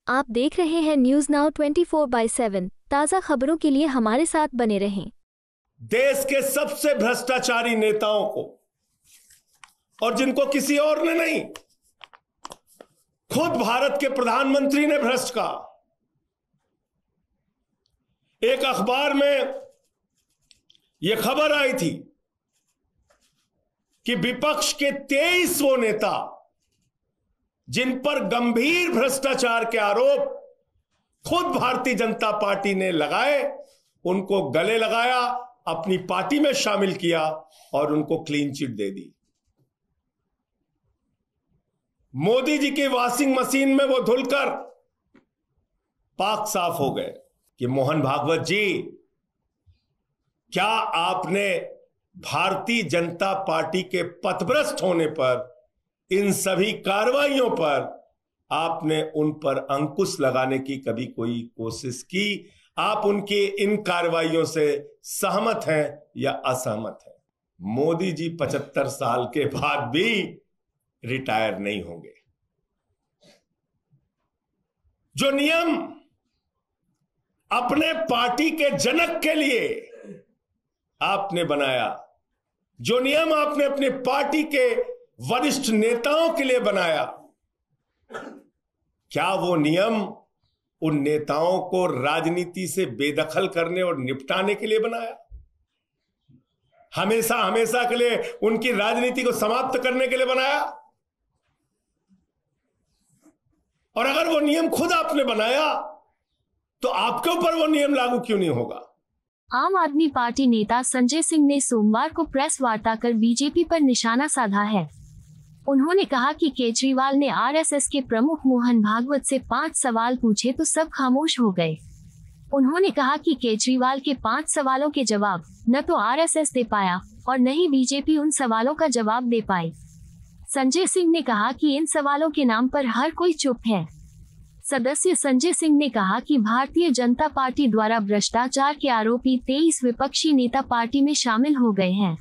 आप देख रहे हैं न्यूज नाउ 24/7। ताज़ा खबरों के लिए हमारे साथ बने रहें। देश के सबसे भ्रष्टाचारी नेताओं को, और जिनको किसी और ने नहीं, खुद भारत के प्रधानमंत्री ने भ्रष्ट कहा। एक अखबार में यह खबर आई थी कि विपक्ष के 23 वो नेता जिन पर गंभीर भ्रष्टाचार के आरोप खुद भारतीय जनता पार्टी ने लगाए, उनको गले लगाया, अपनी पार्टी में शामिल किया और उनको क्लीन चिट दे दी। मोदी जी की वॉशिंग मशीन में वो धुलकर पाक साफ हो गए कि मोहन भागवत जी, क्या आपने भारतीय जनता पार्टी के पथभ्रष्ट होने पर, इन सभी कार्रवाइयों पर आपने उन पर अंकुश लगाने की कभी कोई कोशिश की? आप उनकी इन कार्रवाइयों से सहमत हैं या असहमत हैं? मोदी जी 75 साल के बाद भी रिटायर नहीं होंगे। जो नियम अपने पार्टी के जनक के लिए आपने बनाया, जो नियम आपने अपनी पार्टी के वरिष्ठ नेताओं के लिए बनाया, क्या वो नियम उन नेताओं को राजनीति से बेदखल करने और निपटाने के लिए बनाया? हमेशा हमेशा के लिए उनकी राजनीति को समाप्त करने के लिए बनाया? और अगर वो नियम खुद आपने बनाया तो आपके ऊपर वो नियम लागू क्यों नहीं होगा? आम आदमी पार्टी नेता संजय सिंह ने सोमवार को प्रेस वार्ता कर बीजेपी पर निशाना साधा है। उन्होंने कहा कि केजरीवाल ने आरएसएस के प्रमुख मोहन भागवत से 5 सवाल पूछे तो सब खामोश हो गए। उन्होंने कहा कि केजरीवाल के 5 सवालों के जवाब न तो आरएसएस दे पाया और न ही बीजेपी उन सवालों का जवाब दे पाई। संजय सिंह ने कहा कि इन सवालों के नाम पर हर कोई चुप है। सदस्य संजय सिंह ने कहा कि भारतीय जनता पार्टी द्वारा भ्रष्टाचार के आरोपी 23 विपक्षी नेता पार्टी में शामिल हो गए हैं।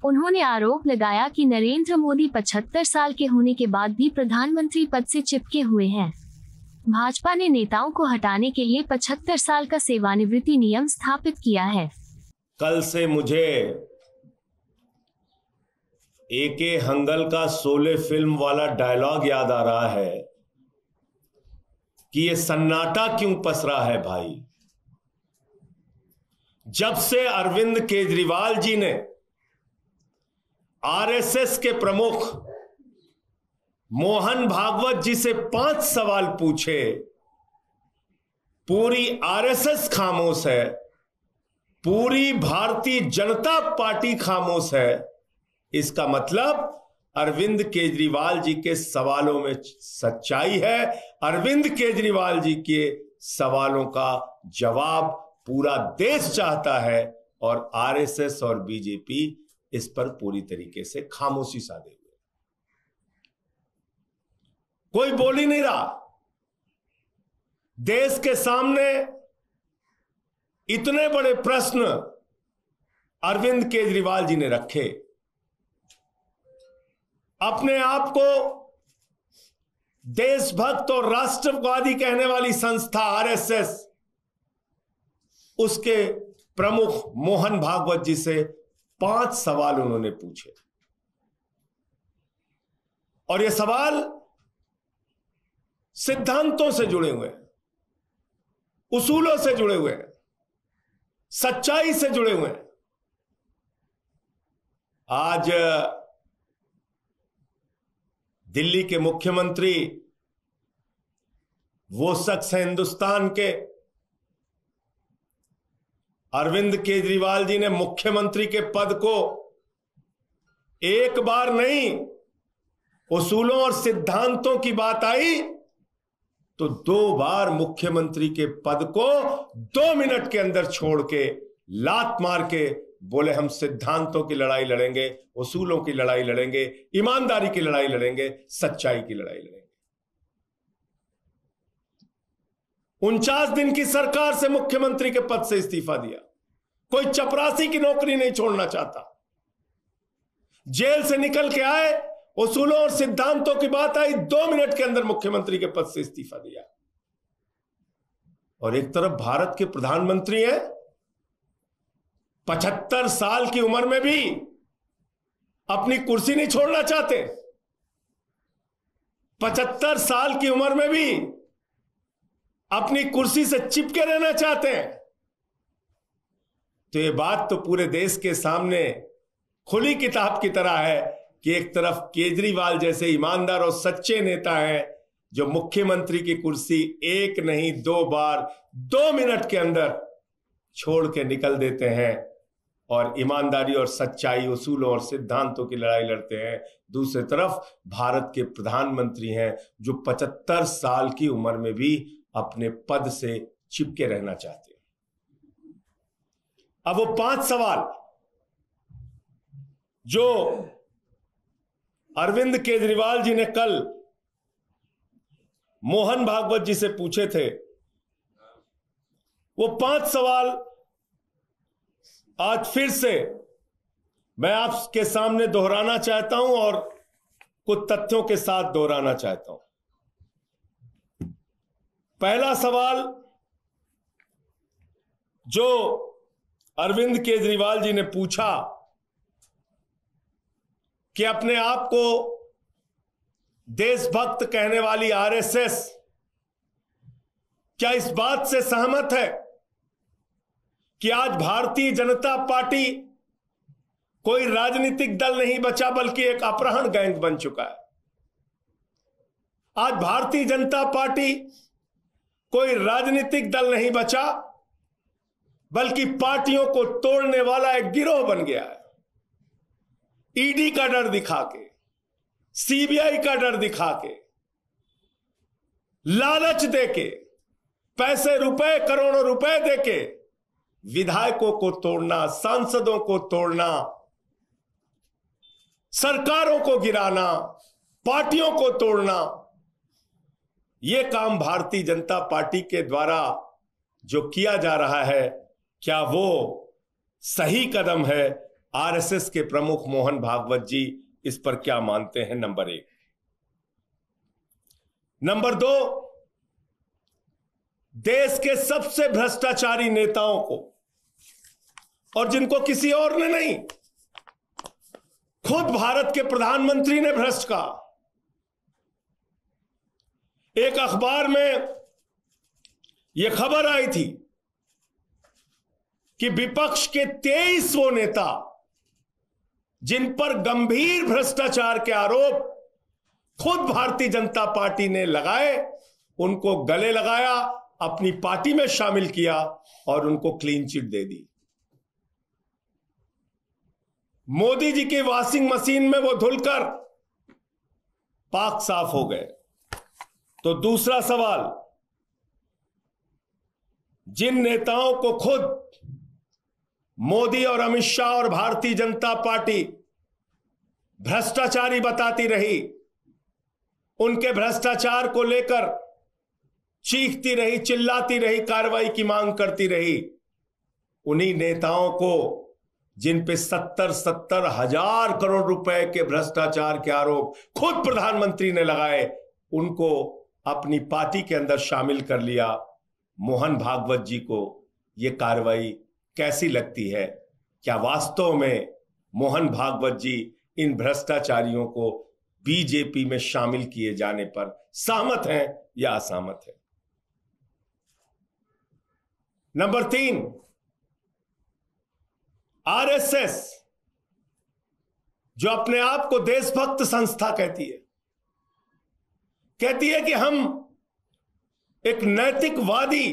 उन्होंने आरोप लगाया कि नरेंद्र मोदी 75 साल के होने के बाद भी प्रधानमंत्री पद से चिपके हुए हैं। भाजपा ने नेताओं को हटाने के लिए 75 साल का सेवानिवृत्ति नियम स्थापित किया है। कल से मुझे एके हंगल का शोले फिल्म वाला डायलॉग याद आ रहा है कि ये सन्नाटा क्यों पसरा है भाई। जब से अरविंद केजरीवाल जी ने आरएसएस के प्रमुख मोहन भागवत जी से 5 सवाल पूछे, पूरी आरएसएस खामोश है, पूरी भारतीय जनता पार्टी खामोश है। इसका मतलब अरविंद केजरीवाल जी के सवालों में सच्चाई है। अरविंद केजरीवाल जी के सवालों का जवाब पूरा देश चाहता है और आरएसएस और बीजेपी इस पर पूरी तरीके से खामोशी साधे हुए, कोई बोल ही नहीं रहा। देश के सामने इतने बड़े प्रश्न अरविंद केजरीवाल जी ने रखे। अपने आप को देशभक्त और राष्ट्रवादी कहने वाली संस्था आरएसएस, उसके प्रमुख मोहन भागवत जी से 5 सवाल उन्होंने पूछे और ये सवाल सिद्धांतों से जुड़े हुए हैं, उसूलों से जुड़े हुए हैं, सच्चाई से जुड़े हुए हैं। आज दिल्ली के मुख्यमंत्री वो शख्स हैं हिंदुस्तान के, अरविंद केजरीवाल जी ने मुख्यमंत्री के पद को एक बार नहीं, उसूलों और सिद्धांतों की बात आई तो 2 बार मुख्यमंत्री के पद को 2 मिनट के अंदर छोड़ के लात मार के बोले हम सिद्धांतों की लड़ाई लड़ेंगे, उसूलों की लड़ाई लड़ेंगे, ईमानदारी की लड़ाई लड़ेंगे, सच्चाई की लड़ाई लड़ेंगे। 49 दिन की सरकार से मुख्यमंत्री के पद से इस्तीफा दिया। कोई चपरासी की नौकरी नहीं छोड़ना चाहता। जेल से निकल के आए, उसूलों और सिद्धांतों की बात आई, 2 मिनट के अंदर मुख्यमंत्री के पद से इस्तीफा दिया। और एक तरफ भारत के प्रधानमंत्री हैं, 75 साल की उम्र में भी अपनी कुर्सी नहीं छोड़ना चाहते, 75 साल की उम्र में भी अपनी कुर्सी से चिपके रहना चाहते हैं। तो ये बात तो पूरे देश के सामने खुली किताब की तरह है कि एक तरफ केजरीवाल जैसे ईमानदार और सच्चे नेता हैं जो मुख्यमंत्री की कुर्सी एक नहीं 2 बार 2 मिनट के अंदर छोड़ के निकल देते हैं और ईमानदारी और सच्चाई, उसूलों और सिद्धांतों की लड़ाई लड़ते हैं। दूसरी तरफ भारत के प्रधानमंत्री हैं जो 75 साल की उम्र में भी अपने पद से चिपके रहना चाहते हैं। अब वो 5 सवाल जो अरविंद केजरीवाल जी ने कल मोहन भागवत जी से पूछे थे, वो 5 सवाल आज फिर से मैं आपके सामने दोहराना चाहता हूं और कुछ तथ्यों के साथ दोहराना चाहता हूं। पहला सवाल जो अरविंद केजरीवाल जी ने पूछा कि अपने आप को देशभक्त कहने वाली आरएसएस क्या इस बात से सहमत है कि आज भारतीय जनता पार्टी कोई राजनीतिक दल नहीं बचा बल्कि एक अपहरण गैंग बन चुका है। आज भारतीय जनता पार्टी कोई राजनीतिक दल नहीं बचा बल्कि पार्टियों को तोड़ने वाला एक गिरोह बन गया है। ईडी का डर दिखा के, सीबीआई का डर दिखा के, लालच देके, पैसे रुपए करोड़ों रुपए देके विधायकों को तोड़ना, सांसदों को तोड़ना, सरकारों को गिराना, पार्टियों को तोड़ना, यह काम भारतीय जनता पार्टी के द्वारा जो किया जा रहा है, क्या वो सही कदम है? आरएसएस के प्रमुख मोहन भागवत जी इस पर क्या मानते हैं? नंबर 1। नंबर 2, देश के सबसे भ्रष्टाचारी नेताओं को, और जिनको किसी और ने नहीं, खुद भारत के प्रधानमंत्री ने भ्रष्ट कहा। एक अखबार में यह खबर आई थी कि विपक्ष के 23 वो नेता जिन पर गंभीर भ्रष्टाचार के आरोप खुद भारतीय जनता पार्टी ने लगाए, उनको गले लगाया, अपनी पार्टी में शामिल किया और उनको क्लीन चिट दे दी। मोदी जी की वॉशिंग मशीन में वो धुलकर पाक साफ हो गए। तो दूसरा सवाल, जिन नेताओं को खुद मोदी और अमित शाह और भारतीय जनता पार्टी भ्रष्टाचारी बताती रही, उनके भ्रष्टाचार को लेकर चीखती रही, चिल्लाती रही, कार्रवाई की मांग करती रही, उन्हीं नेताओं को जिन पे 70 हजार करोड़ रुपए के भ्रष्टाचार के आरोप खुद प्रधानमंत्री ने लगाए, उनको अपनी पार्टी के अंदर शामिल कर लिया। मोहन भागवत जी को यह कार्रवाई कैसी लगती है? क्या वास्तव में मोहन भागवत जी इन भ्रष्टाचारियों को बीजेपी में शामिल किए जाने पर सहमत हैं या असहमत हैं? नंबर 3, आरएसएस जो अपने आप को देशभक्त संस्था कहती है कि हम एक नैतिकवादी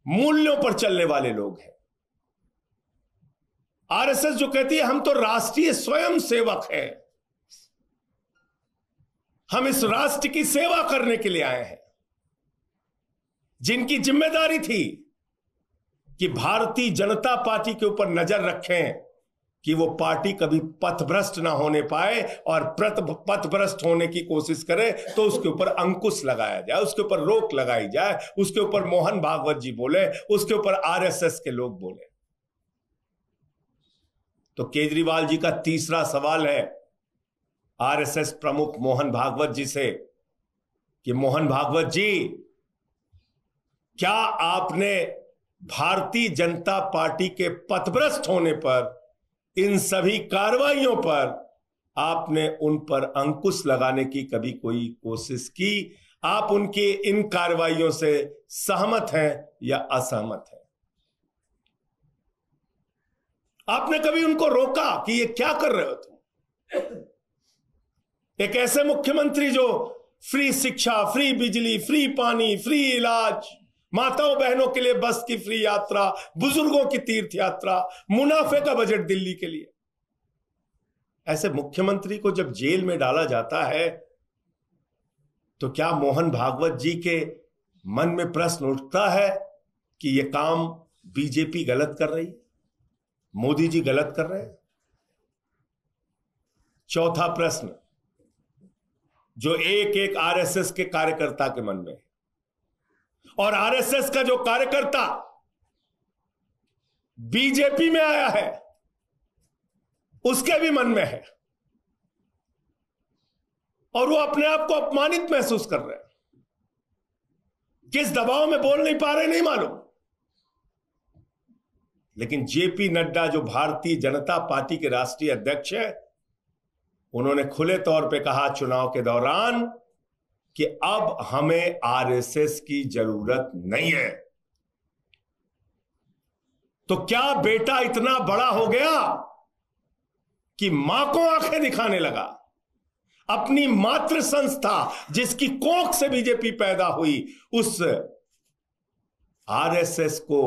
मूल्यों पर चलने वाले लोग हैं। आरएसएस जो कहती है हम तो राष्ट्रीय स्वयं सेवक हैं, हम इस राष्ट्र की सेवा करने के लिए आए हैं, जिनकी जिम्मेदारी थी कि भारतीय जनता पार्टी के ऊपर नजर रखें कि वो पार्टी कभी पथभ्रष्ट ना होने पाए, और पथभ्रष्ट होने की कोशिश करे तो उसके ऊपर अंकुश लगाया जाए, उसके ऊपर रोक लगाई जाए, उसके ऊपर मोहन भागवत जी बोले, उसके ऊपर आरएसएस के लोग बोले। तो केजरीवाल जी का तीसरा सवाल है आरएसएस प्रमुख मोहन भागवत जी से कि मोहन भागवत जी, क्या आपने भारतीय जनता पार्टी के पथभ्रष्ट होने पर, इन सभी कार्रवाइयों पर आपने उन पर अंकुश लगाने की कभी कोई कोशिश की? आप उनकी इन कार्रवाइयों से सहमत हैं या असहमत हैं? आपने कभी उनको रोका कि ये क्या कर रहे हो तुम? एक ऐसे मुख्यमंत्री जो फ्री शिक्षा, फ्री बिजली, फ्री पानी, फ्री इलाज, माताओं बहनों के लिए बस की फ्री यात्रा, बुजुर्गों की तीर्थ यात्रा, मुनाफे का बजट दिल्ली के लिए, ऐसे मुख्यमंत्री को जब जेल में डाला जाता है तो क्या मोहन भागवत जी के मन में प्रश्न उठता है कि यह काम बीजेपी गलत कर रही, मोदी जी गलत कर रहे हैं? चौथा प्रश्न जो एक एक आरएसएस के कार्यकर्ता के मन में है, और आरएसएस का जो कार्यकर्ता बीजेपी में आया है उसके भी मन में है, और वो अपने आप को अपमानित महसूस कर रहे हैं। किस दबाव में बोल नहीं पा रहे नहीं मालूम, लेकिन जेपी नड्डा जो भारतीय जनता पार्टी के राष्ट्रीय अध्यक्ष है, उन्होंने खुले तौर पे कहा चुनाव के दौरान कि अब हमें आरएसएस की जरूरत नहीं है। तो क्या बेटा इतना बड़ा हो गया कि मां को आंखें दिखाने लगा? अपनी मातृ संस्था जिसकी कोख से बीजेपी पैदा हुई, उस आरएसएस को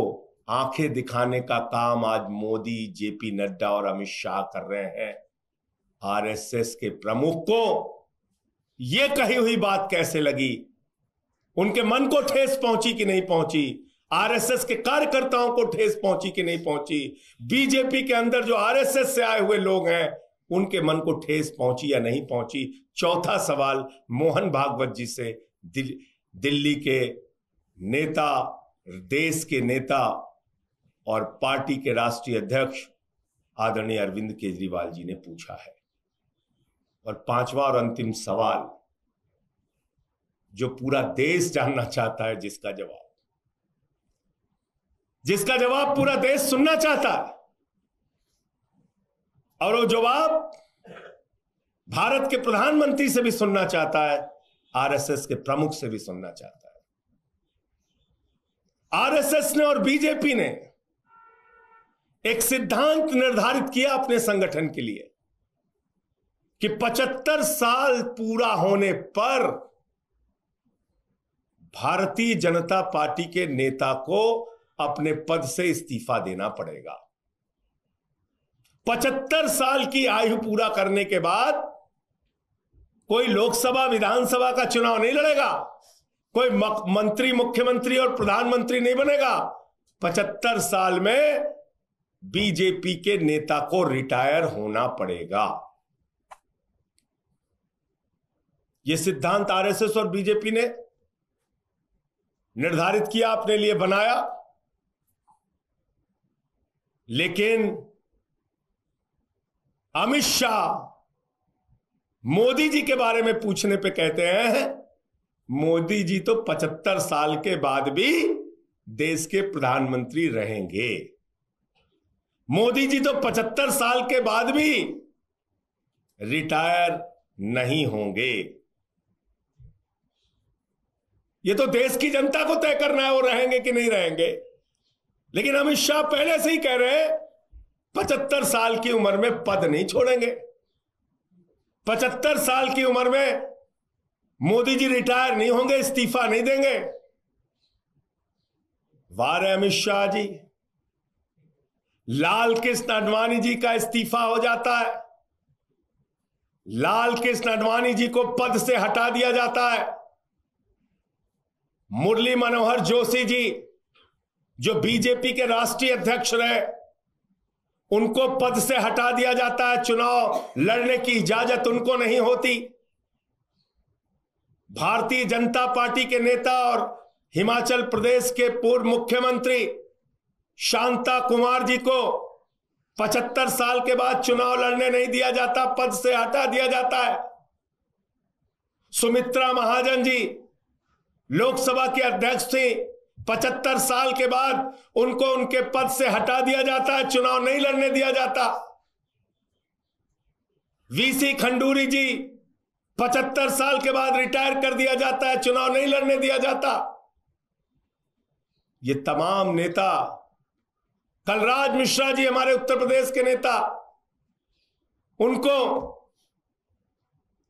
आंखें दिखाने का काम आज मोदी, जेपी नड्डा और अमित शाह कर रहे हैं। आरएसएस के प्रमुख को यह कही हुई बात कैसे लगी? उनके मन को ठेस पहुंची कि नहीं पहुंची? आरएसएस के कार्यकर्ताओं को ठेस पहुंची कि नहीं पहुंची? बीजेपी के अंदर जो आरएसएस से आए हुए लोग हैं उनके मन को ठेस पहुंची या नहीं पहुंची? चौथा सवाल मोहन भागवत जी से दिल्ली के नेता, देश के नेता और पार्टी के राष्ट्रीय अध्यक्ष आदरणीय अरविंद केजरीवाल जी ने पूछा है। और पांचवा और अंतिम सवाल जो पूरा देश जानना चाहता है, जिसका जवाब पूरा देश सुनना चाहता है, और वो जवाब भारत के प्रधानमंत्री से भी सुनना चाहता है, आरएसएस के प्रमुख से भी सुनना चाहता है। आरएसएस ने और बीजेपी ने एक सिद्धांत निर्धारित किया अपने संगठन के लिए कि 75 साल पूरा होने पर भारतीय जनता पार्टी के नेता को अपने पद से इस्तीफा देना पड़ेगा। 75 साल की आयु पूरा करने के बाद कोई लोकसभा, विधानसभा का चुनाव नहीं लड़ेगा, कोई मंत्री, मुख्यमंत्री और प्रधानमंत्री नहीं बनेगा। 75 साल में बीजेपी के नेता को रिटायर होना पड़ेगा। यह सिद्धांत आरएसएस और बीजेपी ने निर्धारित किया, अपने लिए बनाया, लेकिन अमित शाह मोदी जी के बारे में पूछने पे कहते हैं मोदी जी तो 75 साल के बाद भी देश के प्रधानमंत्री रहेंगे। मोदी जी तो 75 साल के बाद भी रिटायर नहीं होंगे। ये तो देश की जनता को तय करना है वो रहेंगे कि नहीं रहेंगे। लेकिन अमित शाह पहले से ही कह रहे हैं 75 साल की उम्र में पद नहीं छोड़ेंगे। 75 साल की उम्र में मोदी जी रिटायर नहीं होंगे, इस्तीफा नहीं देंगे। वाह अमित शाह जी, लाल कृष्ण आडवाणी जी का इस्तीफा हो जाता है, लाल कृष्ण आडवाणी जी को पद से हटा दिया जाता है। मुरली मनोहर जोशी जी जो बीजेपी के राष्ट्रीय अध्यक्ष रहे, उनको पद से हटा दिया जाता है, चुनाव लड़ने की इजाजत उनको नहीं होती। भारतीय जनता पार्टी के नेता और हिमाचल प्रदेश के पूर्व मुख्यमंत्री शांता कुमार जी को 75 साल के बाद चुनाव लड़ने नहीं दिया जाता, पद से हटा दिया जाता है। सुमित्रा महाजन जी लोकसभा के अध्यक्ष थी, 75 साल के बाद उनको उनके पद से हटा दिया जाता है, चुनाव नहीं लड़ने दिया जाता। वीसी खंडूरी जी 75 साल के बाद रिटायर कर दिया जाता है, चुनाव नहीं लड़ने दिया जाता। ये तमाम नेता, कलराज मिश्रा जी हमारे उत्तर प्रदेश के नेता, उनको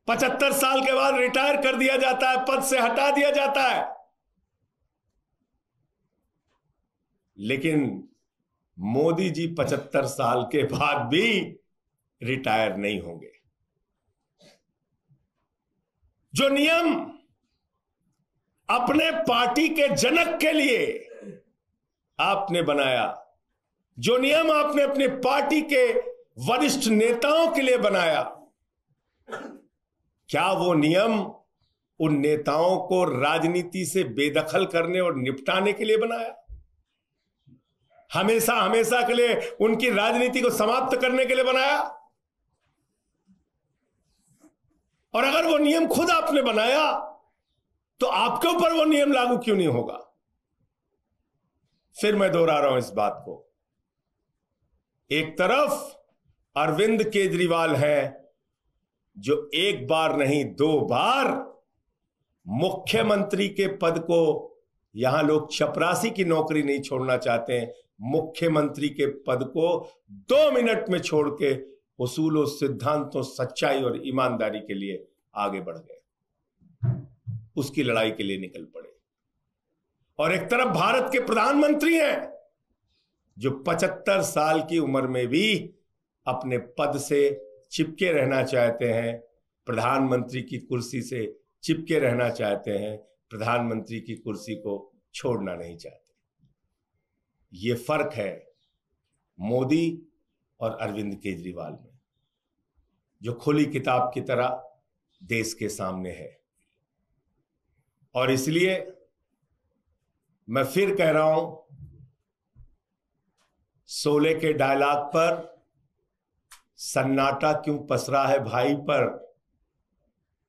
75 साल के बाद रिटायर कर दिया जाता है, पद से हटा दिया जाता है। लेकिन मोदी जी 75 साल के बाद भी रिटायर नहीं होंगे। जो नियम अपने पार्टी के जनक के लिए आपने बनाया, जो नियम आपने अपनी पार्टी के वरिष्ठ नेताओं के लिए बनाया, क्या वो नियम उन नेताओं को राजनीति से बेदखल करने और निपटाने के लिए बनाया? हमेशा हमेशा के लिए उनकी राजनीति को समाप्त करने के लिए बनाया? और अगर वो नियम खुद आपने बनाया तो आपके ऊपर वो नियम लागू क्यों नहीं होगा? फिर मैं दोहरा रहा हूं इस बात को। एक तरफ अरविंद केजरीवाल है जो एक बार नहीं 2 बार मुख्यमंत्री के पद को, यहां लोग चपरासी की नौकरी नहीं छोड़ना चाहते हैं, मुख्यमंत्री के पद को 2 मिनट में छोड़ के उसूलों, सिद्धांतों, सच्चाई और ईमानदारी के लिए आगे बढ़ गए, उसकी लड़ाई के लिए निकल पड़े। और एक तरफ भारत के प्रधानमंत्री हैं जो 75 साल की उम्र में भी अपने पद से चिपके रहना चाहते हैं, प्रधानमंत्री की कुर्सी से चिपके रहना चाहते हैं, प्रधानमंत्री की कुर्सी को छोड़ना नहीं चाहते। ये फर्क है मोदी और अरविंद केजरीवाल में, जो खुली किताब की तरह देश के सामने है। और इसलिए मैं फिर कह रहा हूं, शोले के डायलॉग पर सन्नाटा क्यों पसरा है भाई पर,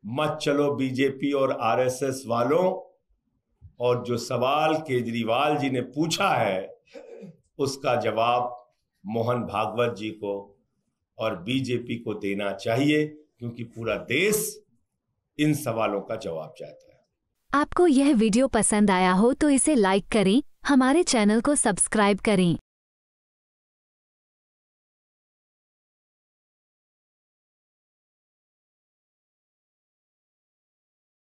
मत चलो बीजेपी और आरएसएस वालों। और जो सवाल केजरीवाल जी ने पूछा है उसका जवाब मोहन भागवत जी को और बीजेपी को देना चाहिए, क्योंकि पूरा देश इन सवालों का जवाब चाहता है। आपको यह वीडियो पसंद आया हो तो इसे लाइक करें, हमारे चैनल को सब्सक्राइब करें।